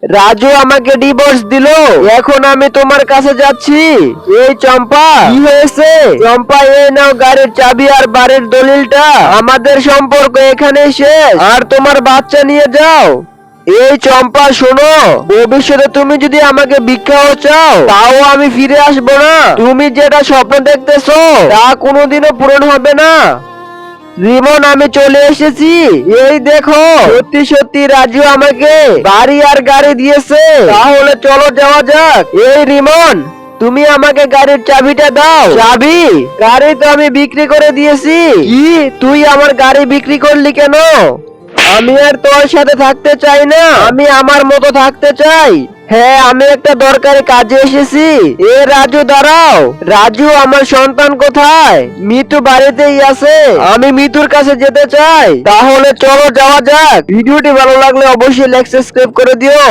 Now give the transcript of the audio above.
রাজু আমাকে ডিভোর্স দিলো, এখন আমি তোমার কাছে যাচ্ছি। এই চম্পা, কি হয়েছে? চম্পা, এই নাও গাড়ির চাবি আর বাড়ির দলিলটা। আমাদের সম্পর্ক এখানেই শেষ, আর তোমার বাচ্চা নিয়ে যাও। এই চম্পা শোনো, ভবিষ্যতে তুমি যদি আমাকে ভিক্ষাও চাও তাও আমি ফিরে আসবো না। তুমি যেটা স্বপ্ন দেখতেছো তা কোনোদিনও পূরণ হবে না। রিমন, আমি চলে এসেছি। এই দেখো, সত্যি সত্যি রাজু আমাকে বাড়ি আর গাড়ি দিয়েছে। তাহলে চলো যাওয়া যাক। এই রিমন, তুমি আমাকে গাড়ির চাবিটা দাও। চাবি? গাড়ি তো আমি বিক্রি করে দিয়েছি। কি, তুই আমার গাড়ি বিক্রি করলি কেন? আমি আর তোর সাথে থাকতে চাই না, আমি আমার মতো থাকতে চাই। হ্যাঁ, আমি একটা দরকারি কাজে এসেছি। এ রাজু, দাঁড়াও। রাজু, আমার সন্তান কোথায়? মিতু বাড়িতেই আছে, আমি মিতুর কাছে যেতে চাই। তাহলে চলো যাওয়া যাক। ভিডিওটি ভালো লাগলে অবশ্যই লাইক সাবস্ক্রাইব করে দিও।